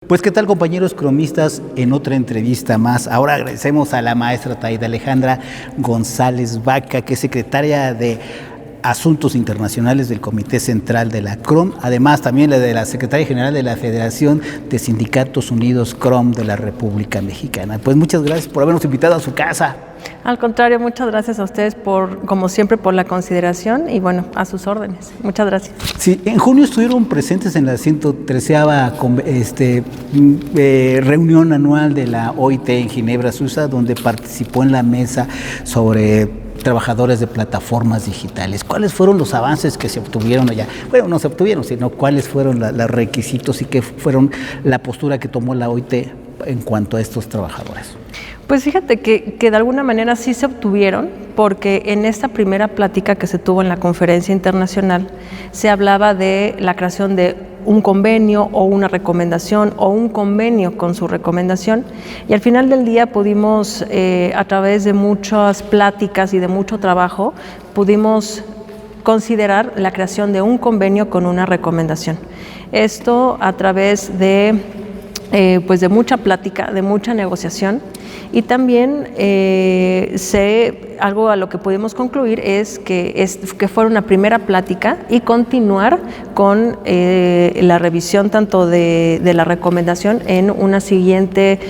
Pues qué tal, compañeros cromistas, en otra entrevista más. Ahora agradecemos a la maestra Taida Alejandra González Vaca, que es secretaria de Asuntos Internacionales del Comité Central de la CROM, además también la de la Secretaria General de la Federación de Sindicatos Unidos CROM de la República Mexicana. Pues muchas gracias por habernos invitado a su casa. Al contrario, muchas gracias a ustedes como siempre, por la consideración y bueno, a sus órdenes. Muchas gracias. Sí, en junio estuvieron presentes en la 113ª reunión anual de la OIT en Ginebra, Suiza, donde participó en la mesa sobre trabajadores de plataformas digitales. ¿Cuáles fueron los avances que se obtuvieron allá? Bueno, no se obtuvieron, sino cuáles fueron los requisitos y qué fueron la postura que tomó la OIT en cuanto a estos trabajadores. Pues fíjate que de alguna manera sí se obtuvieron, porque en esta primera plática que se tuvo en la conferencia internacional se hablaba de la creación de un convenio o una recomendación o un convenio con su recomendación, y al final del día pudimos, a través de muchas pláticas y de mucho trabajo, pudimos considerar la creación de un convenio con una recomendación. Esto a través de pues de mucha plática, de mucha negociación, y también algo a lo que pudimos concluir es que fuera una primera plática y continuar con la revisión tanto de la recomendación en la siguiente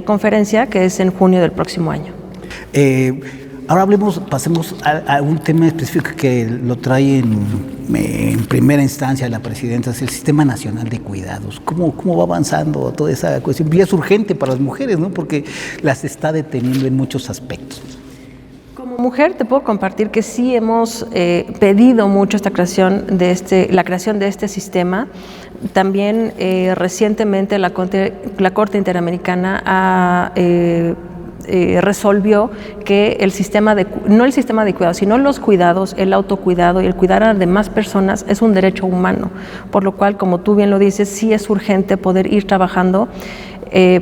conferencia, que es en junio del próximo año. Ahora pasemos a un tema específico que lo trae en primera instancia la presidenta, es el Sistema Nacional de Cuidados. ¿Cómo va avanzando toda esa cuestión? Y es urgente para las mujeres, ¿no? Porque las está deteniendo en muchos aspectos. Como mujer te puedo compartir que sí hemos pedido mucho la creación de este sistema. También recientemente la Corte Interamericana resolvió que no el sistema de cuidados, sino los cuidados, el autocuidado y el cuidar a demás personas es un derecho humano, por lo cual, como tú bien lo dices, sí es urgente poder ir trabajando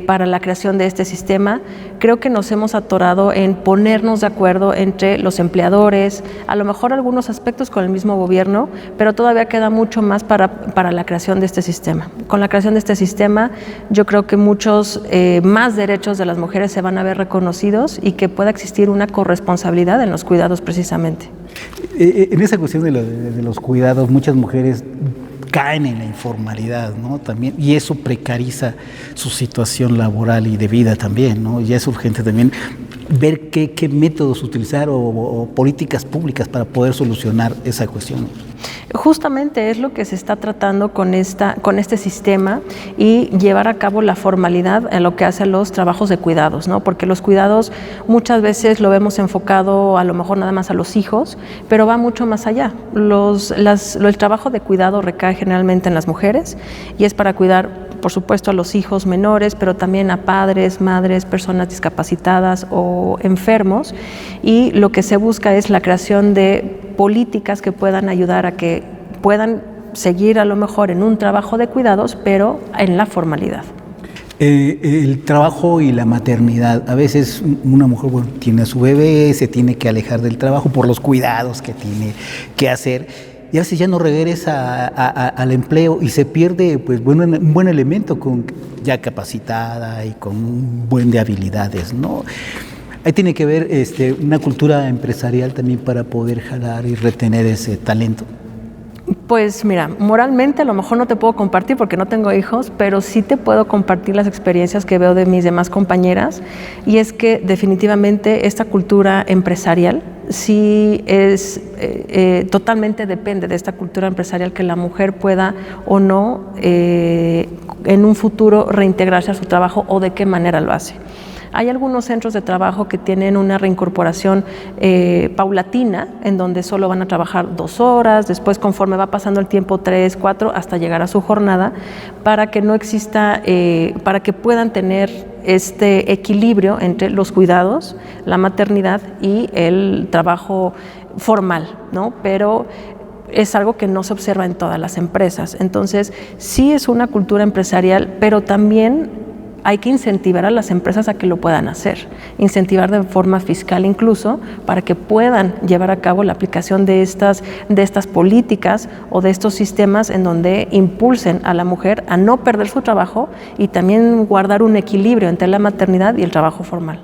para la creación de este sistema. Creo que nos hemos atorado en ponernos de acuerdo entre los empleadores, a lo mejor algunos aspectos con el mismo gobierno, pero todavía queda mucho más para la creación de este sistema. Con la creación de este sistema, yo creo que muchos más derechos de las mujeres se van a ver reconocidos y que pueda existir una corresponsabilidad en los cuidados precisamente. En esa cuestión de los cuidados, muchas mujeres caen en la informalidad, ¿no? También, y eso precariza su situación laboral y de vida también, ¿no? Ya es urgente también ver qué métodos utilizar o políticas públicas para poder solucionar esa cuestión. Justamente es lo que se está tratando con este sistema, y llevar a cabo la formalidad en lo que hace a los trabajos de cuidados, ¿no? Porque los cuidados muchas veces lo vemos enfocado a lo mejor nada más a los hijos, pero va mucho más allá. El trabajo de cuidado recae generalmente en las mujeres y es para cuidar, por supuesto, a los hijos menores, pero también a padres, madres, personas discapacitadas o enfermos, y lo que se busca es la creación de políticas que puedan ayudar a que puedan seguir a lo mejor en un trabajo de cuidados, pero en la formalidad. El trabajo y la maternidad. A veces una mujer tiene a su bebé, se tiene que alejar del trabajo por los cuidados que tiene que hacer, y a veces ya no regresa al empleo y se pierde pues, un buen elemento ya capacitada y con un buen de habilidades, ¿no? Ahí tiene que ver una cultura empresarial también para poder jalar y retener ese talento. Pues mira, moralmente a lo mejor no te puedo compartir porque no tengo hijos, pero sí te puedo compartir las experiencias que veo de mis demás compañeras, y es que definitivamente esta cultura empresarial sí es totalmente depende de esta cultura empresarial, que la mujer pueda o no en un futuro reintegrarse a su trabajo, o de qué manera lo hace. Hay algunos centros de trabajo que tienen una reincorporación paulatina, en donde solo van a trabajar 2 horas, después conforme va pasando el tiempo 3, 4, hasta llegar a su jornada, para que no exista, para que puedan tener este equilibrio entre los cuidados, la maternidad y el trabajo formal, ¿no? Pero es algo que no se observa en todas las empresas. Entonces, sí es una cultura empresarial, pero también hay que incentivar a las empresas a que lo puedan hacer, incentivar de forma fiscal incluso, para que puedan llevar a cabo la aplicación de estas políticas o de estos sistemas en donde impulsen a la mujer a no perder su trabajo y también guardar un equilibrio entre la maternidad y el trabajo formal.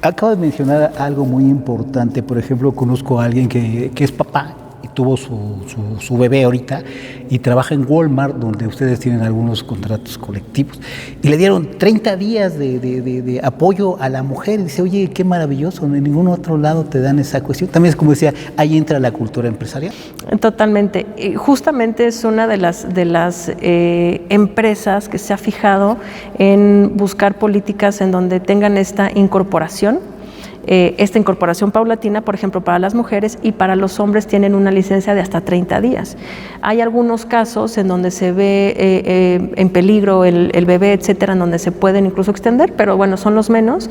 Acabo de mencionar algo muy importante. Por ejemplo, conozco a alguien que es papá y tuvo su bebé ahorita y trabaja en Walmart, donde ustedes tienen algunos contratos colectivos, y le dieron 30 días de apoyo a la mujer. Y dice, oye, qué maravilloso, en ningún otro lado te dan esa cuestión. También es como decía, ahí entra la cultura empresarial. Totalmente. Justamente es una de las empresas que se ha fijado en buscar políticas en donde tengan esta incorporación paulatina, por ejemplo, para las mujeres, y para los hombres tienen una licencia de hasta 30 días. Hay algunos casos en donde se ve en peligro el bebé, etcétera, en donde se pueden incluso extender, pero bueno, son los menos.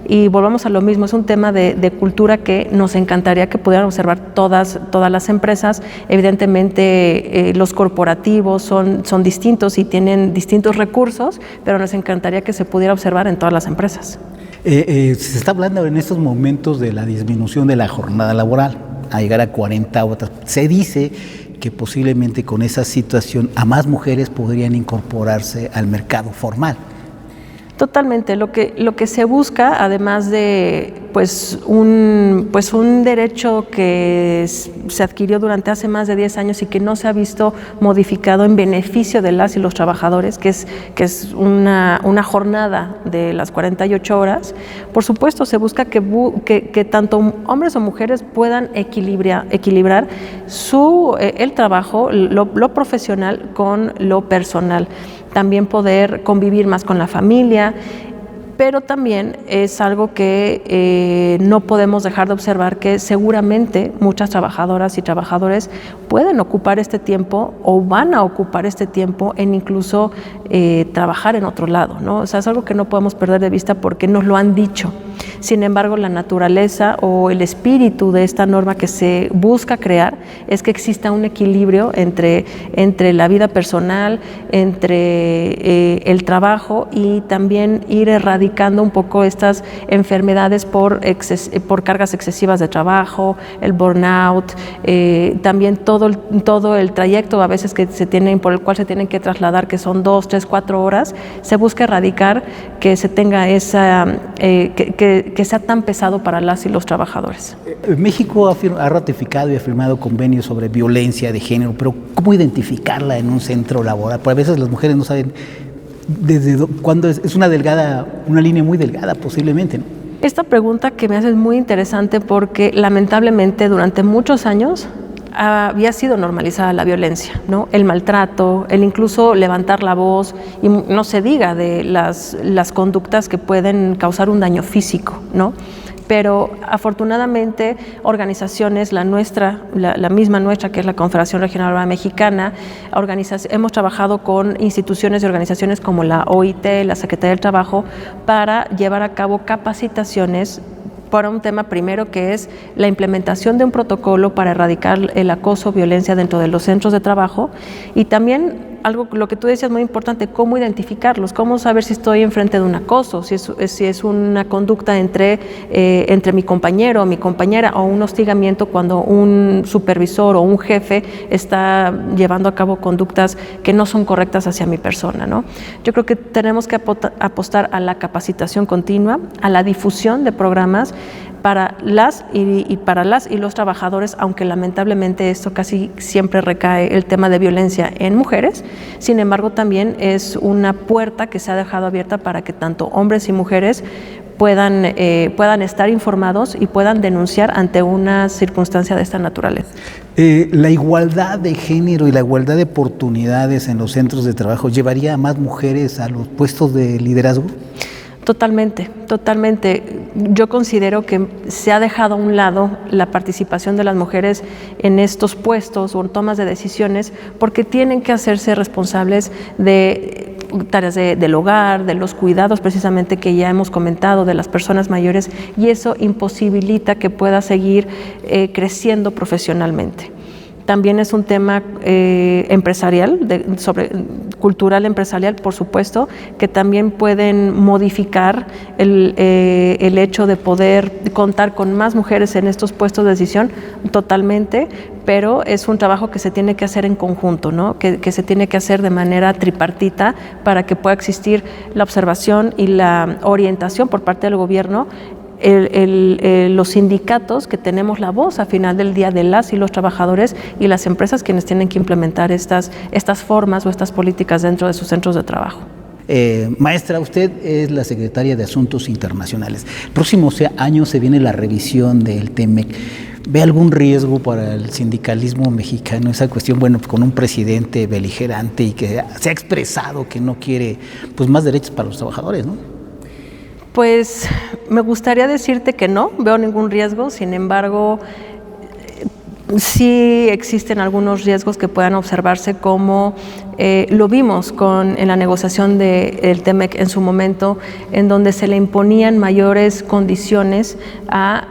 Y volvamos a lo mismo, es un tema de cultura que nos encantaría que pudieran observar todas las empresas. Evidentemente, los corporativos son distintos y tienen distintos recursos, pero nos encantaría que se pudiera observar en todas las empresas. Se está hablando en estos momentos de la disminución de la jornada laboral, a llegar a 40 horas. Se dice que posiblemente con esa situación a más mujeres podrían incorporarse al mercado formal. Totalmente. Lo que se busca, además de un derecho que se adquirió durante hace más de 10 años y que no se ha visto modificado en beneficio de las y los trabajadores, que es una jornada de las 48 horas, por supuesto se busca que tanto hombres o mujeres puedan equilibrar el trabajo, lo profesional con lo personal. También poder convivir más con la familia, pero también es algo que no podemos dejar de observar, que seguramente muchas trabajadoras y trabajadores pueden ocupar este tiempo o van a ocupar este tiempo en incluso trabajar en otro lado, ¿no? O sea, es algo que no podemos perder de vista porque nos lo han dicho. Sin embargo, la naturaleza o el espíritu de esta norma que se busca crear es que exista un equilibrio entre la vida personal, entre el trabajo, y también ir erradicando un poco estas enfermedades por cargas excesivas de trabajo, el burnout, también todo el trayecto a veces por el cual se tienen que trasladar, que son 2, 3, 4 horas. Se busca erradicar que se tenga que sea tan pesado para las y los trabajadores. México ha ratificado y ha firmado convenios sobre violencia de género, pero ¿cómo identificarla en un centro laboral? Porque a veces las mujeres no saben desde cuándo es una línea muy delgada posiblemente, ¿no? Esta pregunta que me haces es muy interesante porque lamentablemente durante muchos años había sido normalizada la violencia, ¿no? El maltrato, el incluso levantar la voz, y no se diga de las conductas que pueden causar un daño físico, ¿no? Pero afortunadamente organizaciones, la misma nuestra, que es la Confederación Regional Laboral Mexicana, hemos trabajado con instituciones y organizaciones como la OIT, la Secretaría del Trabajo, para llevar a cabo capacitaciones para un tema primero, que es la implementación de un protocolo para erradicar el acoso o violencia dentro de los centros de trabajo, y también lo que tú decías muy importante, cómo identificarlos, cómo saber si estoy enfrente de un acoso, si es una conducta entre mi compañero o mi compañera, o un hostigamiento cuando un supervisor o un jefe está llevando a cabo conductas que no son correctas hacia mi persona, ¿no? Yo creo que tenemos que apostar a la capacitación continua, a la difusión de programas para las y los trabajadores, aunque lamentablemente esto casi siempre recae el tema de violencia en mujeres. Sin embargo, también es una puerta que se ha dejado abierta para que tanto hombres y mujeres puedan estar informados y puedan denunciar ante una circunstancia de esta naturaleza. La igualdad de género y la igualdad de oportunidades en los centros de trabajo llevaría a más mujeres a los puestos de liderazgo. Totalmente. Yo considero que se ha dejado a un lado la participación de las mujeres en estos puestos o en tomas de decisiones, porque tienen que hacerse responsables de tareas del hogar, de los cuidados precisamente que ya hemos comentado, de las personas mayores, y eso imposibilita que pueda seguir creciendo profesionalmente. También es un tema empresarial, cultural empresarial, por supuesto, que también pueden modificar el hecho de poder contar con más mujeres en estos puestos de decisión totalmente, pero es un trabajo que se tiene que hacer en conjunto, ¿no? Que se tiene que hacer de manera tripartita para que pueda existir la observación y la orientación por parte del gobierno. Los sindicatos, que tenemos la voz al final del día de las y los trabajadores, y las empresas quienes tienen que implementar estas formas o estas políticas dentro de sus centros de trabajo. Maestra, usted es la secretaria de Asuntos Internacionales. El próximo año se viene la revisión del TEMEC. ¿Ve algún riesgo para el sindicalismo mexicano esa cuestión? Bueno, con un presidente beligerante y que se ha expresado que no quiere pues más derechos para los trabajadores, ¿no? Pues me gustaría decirte que no veo ningún riesgo, sin embargo, sí existen algunos riesgos que puedan observarse, como lo vimos en la negociación del TEMEC en su momento, en donde se le imponían mayores condiciones a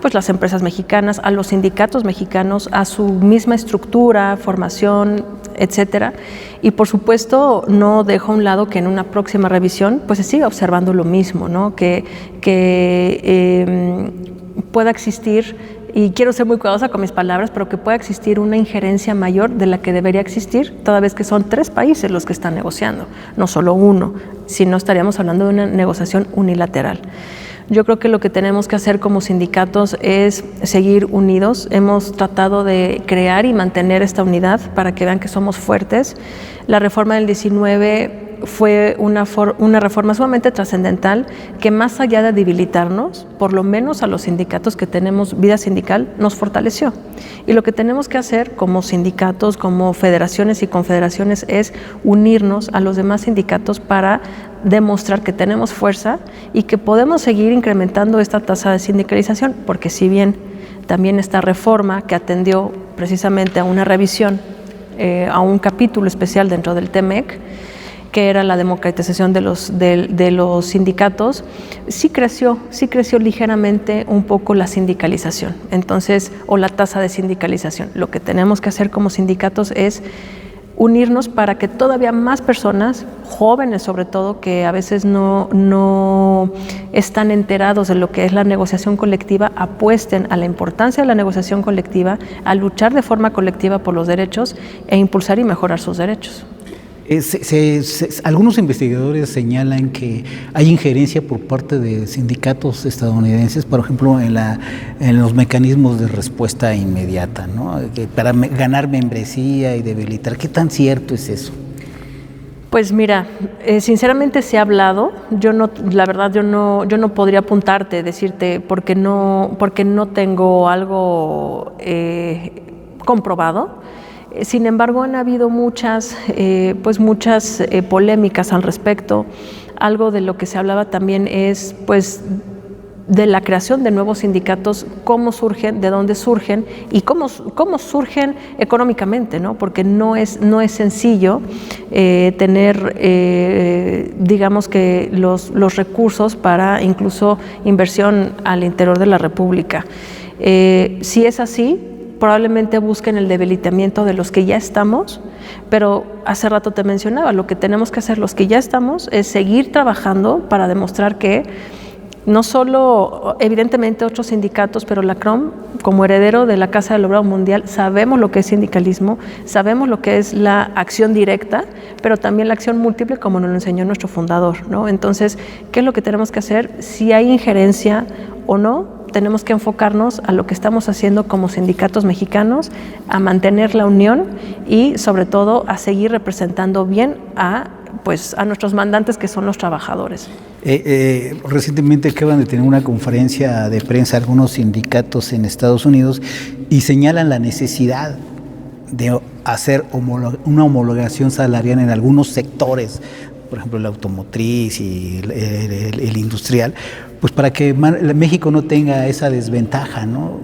pues las empresas mexicanas, a los sindicatos mexicanos, a su misma estructura, formación, etcétera. Y por supuesto no dejo a un lado que en una próxima revisión pues se siga observando lo mismo, ¿no? Que pueda existir, y quiero ser muy cuidadosa con mis palabras, pero que pueda existir una injerencia mayor de la que debería existir, toda vez que son 3 países los que están negociando, no solo uno, si no estaríamos hablando de una negociación unilateral. Yo creo que lo que tenemos que hacer como sindicatos es seguir unidos. Hemos tratado de crear y mantener esta unidad para que vean que somos fuertes. La reforma del 19 fue una reforma sumamente trascendental que, más allá de debilitarnos, por lo menos a los sindicatos que tenemos vida sindical, nos fortaleció. Y lo que tenemos que hacer como sindicatos, como federaciones y confederaciones, es unirnos a los demás sindicatos para demostrar que tenemos fuerza y que podemos seguir incrementando esta tasa de sindicalización, porque si bien también esta reforma, que atendió precisamente a una revisión, a un capítulo especial dentro del TEMEC, que era la democratización de los sindicatos, sí creció ligeramente un poco la sindicalización, entonces, o la tasa de sindicalización. Lo que tenemos que hacer como sindicatos es unirnos para que todavía más personas, jóvenes sobre todo, que a veces no están enterados de lo que es la negociación colectiva, apuesten a la importancia de la negociación colectiva, a luchar de forma colectiva por los derechos e impulsar y mejorar sus derechos. Algunos investigadores señalan que hay injerencia por parte de sindicatos estadounidenses, por ejemplo, en los mecanismos de respuesta inmediata, ¿no? Para ganar membresía y debilitar. ¿Qué tan cierto es eso? Pues mira, sinceramente se ha hablado. La verdad, yo no podría apuntarte, decirte, porque no tengo algo comprobado. Sin embargo, han habido muchas polémicas al respecto. Algo de lo que se hablaba también es pues de la creación de nuevos sindicatos, cómo surgen, de dónde surgen y cómo surgen económicamente, ¿no? Porque no es sencillo tener, digamos que los recursos para incluso inversión al interior de la República. Si es así, probablemente busquen el debilitamiento de los que ya estamos, pero hace rato te mencionaba, lo que tenemos que hacer los que ya estamos es seguir trabajando para demostrar que no solo, evidentemente, otros sindicatos, pero la CROM, como heredero de la Casa del Obrero Mundial, sabemos lo que es sindicalismo, sabemos lo que es la acción directa, pero también la acción múltiple, como nos lo enseñó nuestro fundador, ¿no? Entonces, ¿qué es lo que tenemos que hacer? Si hay injerencia o no, tenemos que enfocarnos a lo que estamos haciendo como sindicatos mexicanos, a mantener la unión y, sobre todo, a seguir representando bien a nuestros mandantes, que son los trabajadores. Recientemente acaban de tener una conferencia de prensa algunos sindicatos en Estados Unidos y señalan la necesidad de hacer una homologación salarial en algunos sectores, por ejemplo, la automotriz y el industrial, pues para que México no tenga esa desventaja, ¿no?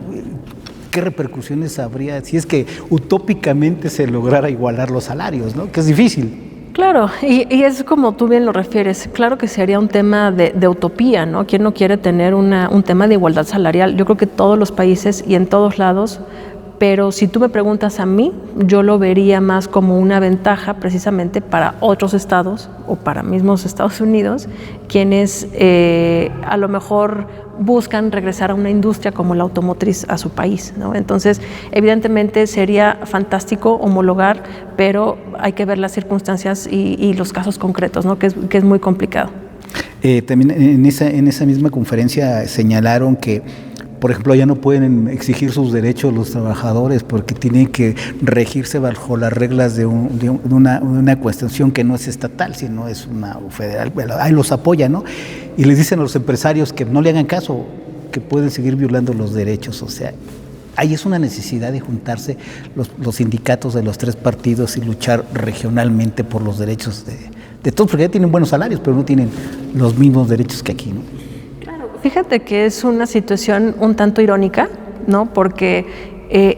¿Qué repercusiones habría si es que utópicamente se lograra igualar los salarios, ¿no? Que es difícil. Claro, y es como tú bien lo refieres, claro que sería un tema de utopía, ¿no? ¿Quién no quiere tener un tema de igualdad salarial? Yo creo que todos los países y en todos lados Pero si tú me preguntas a mí, yo lo vería más como una ventaja precisamente para otros estados o para mismos Estados Unidos, quienes a lo mejor buscan regresar a una industria como la automotriz a su país, ¿no? Entonces, evidentemente sería fantástico homologar, pero hay que ver las circunstancias y los casos concretos, ¿no? que es muy complicado. También en esa misma conferencia señalaron que, por ejemplo, ya no pueden exigir sus derechos los trabajadores porque tienen que regirse bajo las reglas de una cuestión que no es estatal, sino es una federal. Bueno, ahí los apoya, ¿no? Y les dicen a los empresarios que no le hagan caso, que pueden seguir violando los derechos. O sea, ahí es una necesidad de juntarse los sindicatos de los tres partidos y luchar regionalmente por los derechos de todos, porque ya tienen buenos salarios, pero no tienen los mismos derechos que aquí, ¿no? Fíjate que es una situación un tanto irónica, ¿no? Porque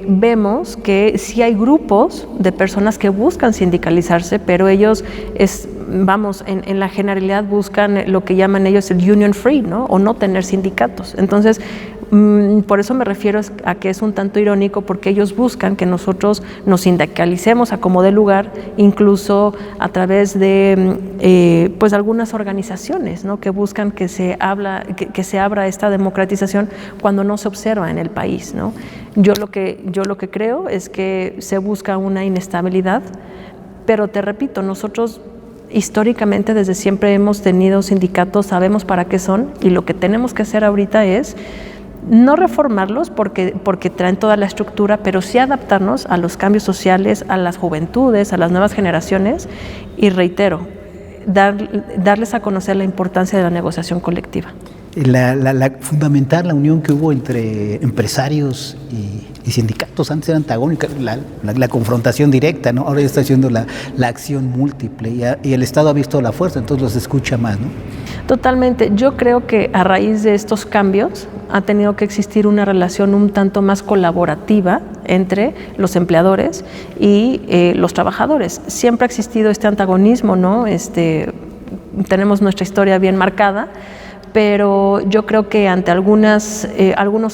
vemos que sí hay grupos de personas que buscan sindicalizarse, pero ellos, en la generalidad buscan lo que llaman ellos el union free, ¿no? O no tener sindicatos. Entonces, por eso me refiero a que es un tanto irónico, porque ellos buscan que nosotros nos sindicalicemos a como dé lugar, incluso a través de pues algunas organizaciones, ¿no? Que buscan que se abra esta democratización cuando no se observa en el país, ¿no? Yo lo que creo es que se busca una inestabilidad, pero te repito, nosotros históricamente desde siempre hemos tenido sindicatos, sabemos para qué son, y lo que tenemos que hacer ahorita es no reformarlos porque traen toda la estructura, pero sí adaptarnos a los cambios sociales, a las juventudes, a las nuevas generaciones, y reitero, darles a conocer la importancia de la negociación colectiva. Fundamentar la unión que hubo entre empresarios y sindicatos. Antes era antagónica, la confrontación directa, ¿no? Ahora ya está haciendo la acción múltiple y el Estado ha visto la fuerza, entonces los escucha más, ¿no? Totalmente. Yo creo que a raíz de estos cambios ha tenido que existir una relación un tanto más colaborativa entre los empleadores y los trabajadores. Siempre ha existido este antagonismo, ¿no? Tenemos nuestra historia bien marcada, pero yo creo que ante algunos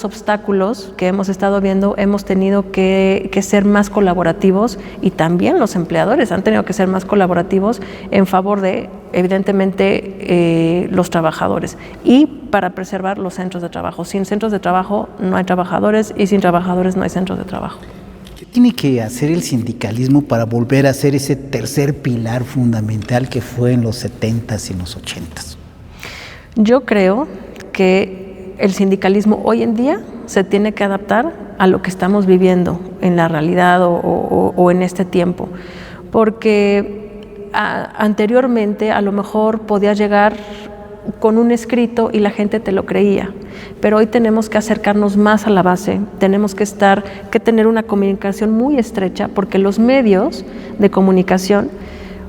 obstáculos que hemos estado viendo, hemos tenido que ser más colaborativos, y también los empleadores han tenido que ser más colaborativos en favor de, evidentemente, los trabajadores, y para preservar los centros de trabajo. Sin centros de trabajo no hay trabajadores, y sin trabajadores no hay centros de trabajo. ¿Qué tiene que hacer el sindicalismo para volver a ser ese tercer pilar fundamental que fue en los 70s y en los 80s? Yo creo que el sindicalismo hoy en día se tiene que adaptar a lo que estamos viviendo en la realidad o en este tiempo, porque anteriormente a lo mejor podías llegar con un escrito y la gente te lo creía, pero hoy tenemos que acercarnos más a la base, tenemos que tener una comunicación muy estrecha, porque los medios de comunicación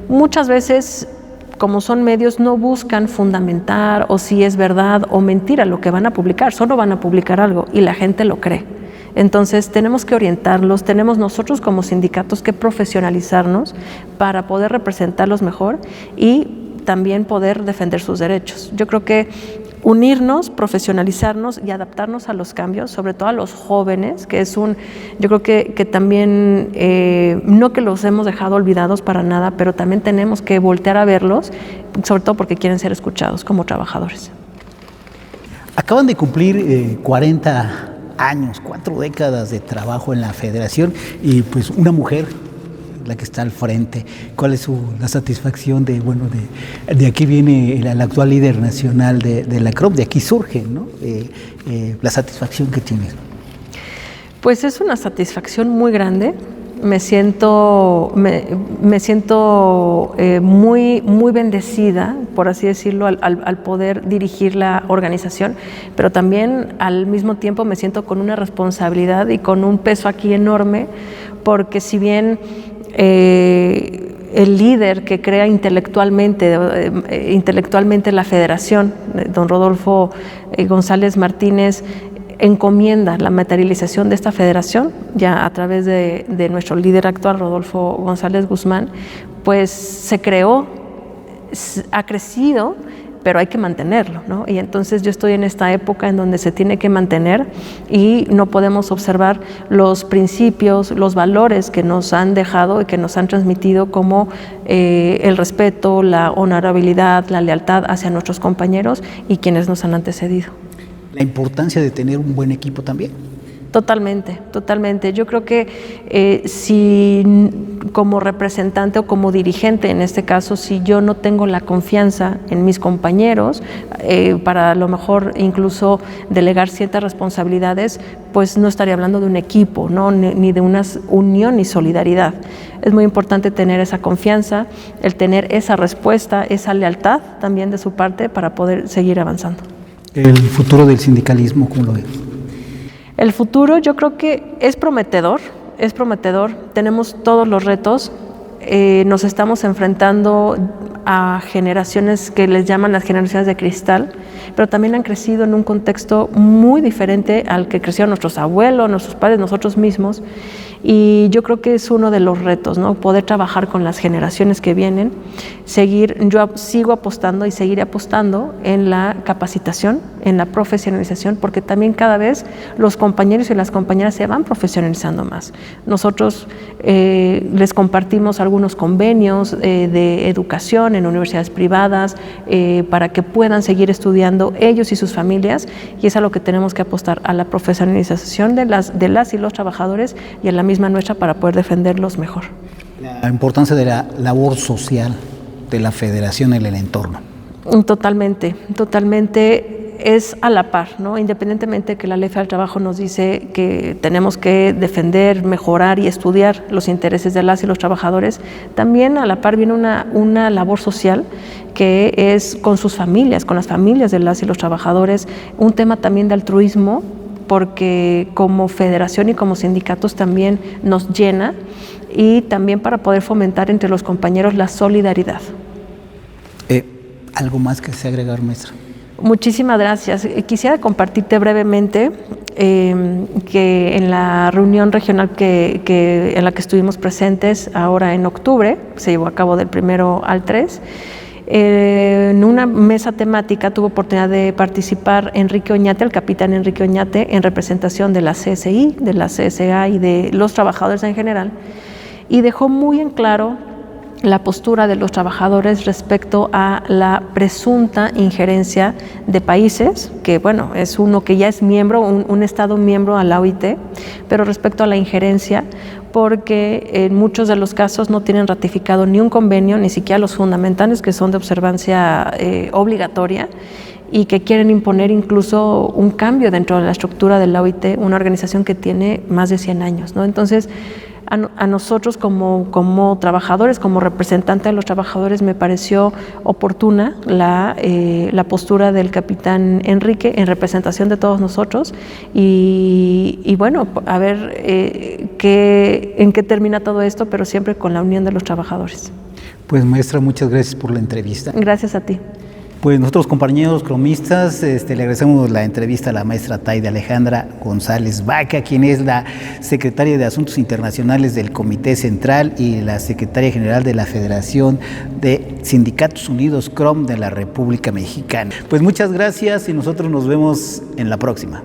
muchas veces, como son medios, no buscan fundamentar o si es verdad o mentira lo que van a publicar, solo van a publicar algo y la gente lo cree. Entonces tenemos que orientarlos, tenemos nosotros como sindicatos que profesionalizarnos para poder representarlos mejor y también poder defender sus derechos. Yo creo que unirnos, profesionalizarnos y adaptarnos a los cambios, sobre todo a los jóvenes, que es yo creo que también, no que los hemos dejado olvidados para nada, pero también tenemos que voltear a verlos, sobre todo porque quieren ser escuchados como trabajadores. Acaban de cumplir 40 años, 4 décadas de trabajo en la federación, y pues una mujer la que está al frente. ¿Cuál es la satisfacción de aquí viene el actual líder nacional de la CROP, de aquí surge, ¿no? La satisfacción que tienes? Pues es una satisfacción muy grande. Me siento muy, muy bendecida, por así decirlo, al poder dirigir la organización, pero también al mismo tiempo me siento con una responsabilidad y con un peso aquí enorme, porque si bien el líder que crea intelectualmente la federación, don Rodolfo González Martínez, encomienda la materialización de esta federación ya a través de nuestro líder actual, Rodolfo González Guzmán, pues se creó, ha crecido pero hay que mantenerlo, ¿no? Y entonces yo estoy en esta época en donde se tiene que mantener y no podemos observar los principios, los valores que nos han dejado y que nos han transmitido, como el respeto, la honorabilidad, la lealtad hacia nuestros compañeros y quienes nos han antecedido. La importancia de tener un buen equipo también. Totalmente, totalmente. Yo creo que si como representante o como dirigente, en este caso, si yo no tengo la confianza en mis compañeros, para a lo mejor incluso delegar ciertas responsabilidades, pues no estaría hablando de un equipo, ¿no? Ni de una unión y solidaridad. Es muy importante tener esa confianza, el tener esa respuesta, esa lealtad también de su parte para poder seguir avanzando. El futuro del sindicalismo, ¿cómo lo ves? El futuro yo creo que es prometedor, tenemos todos los retos, nos estamos enfrentando a generaciones que les llaman las generaciones de cristal, pero también han crecido en un contexto muy diferente al que crecieron nuestros abuelos, nuestros padres, nosotros mismos, y yo creo que es uno de los retos, ¿no? Poder trabajar con las generaciones que vienen, yo sigo apostando y seguiré apostando en la capacitación, en la profesionalización, porque también cada vez los compañeros y las compañeras se van profesionalizando más. Nosotros les compartimos algunos convenios de educación en universidades privadas para que puedan seguir estudiando ellos y sus familias, y es a lo que tenemos que apostar, a la profesionalización de las y los trabajadores y a la misma nuestra, para poder defenderlos mejor. La importancia de la labor social de la federación en el entorno. Totalmente, es a la par, ¿no? Independientemente de que la Ley Federal del Trabajo nos dice que tenemos que defender, mejorar y estudiar los intereses de las y los trabajadores, también a la par viene una labor social que es con sus familias, con las familias de las y los trabajadores, un tema también de altruismo, porque como federación y como sindicatos también nos llena, y también para poder fomentar entre los compañeros la solidaridad. ¿Algo más que se agregar, maestra? Muchísimas gracias. Quisiera compartirte brevemente que en la reunión regional en la que estuvimos presentes ahora en octubre, se llevó a cabo del 1 al 3, en una mesa temática tuvo oportunidad de participar Enrique Oñate, el capitán Enrique Oñate, en representación de la CSI, de la CSA y de los trabajadores en general, y dejó muy en claro la postura de los trabajadores respecto a la presunta injerencia de países, que bueno, es uno que ya es miembro, un Estado miembro a la OIT, pero respecto a la injerencia, porque en muchos de los casos no tienen ratificado ni un convenio, ni siquiera los fundamentales, que son de observancia obligatoria, y que quieren imponer incluso un cambio dentro de la estructura de la OIT, una organización que tiene más de 100 años, ¿no? Entonces, a nosotros como trabajadores, como representante de los trabajadores, me pareció oportuna la postura del capitán Enrique en representación de todos nosotros, y bueno, a ver en qué termina todo esto, pero siempre con la unión de los trabajadores. Pues maestra, muchas gracias por la entrevista. Gracias a ti. Pues nosotros, compañeros cromistas, le agradecemos la entrevista a la maestra Taide Alejandra González Vaca, quien es la secretaria de Asuntos Internacionales del Comité Central y la secretaria general de la Federación de Sindicatos Unidos CROM de la República Mexicana. Pues muchas gracias y nosotros nos vemos en la próxima.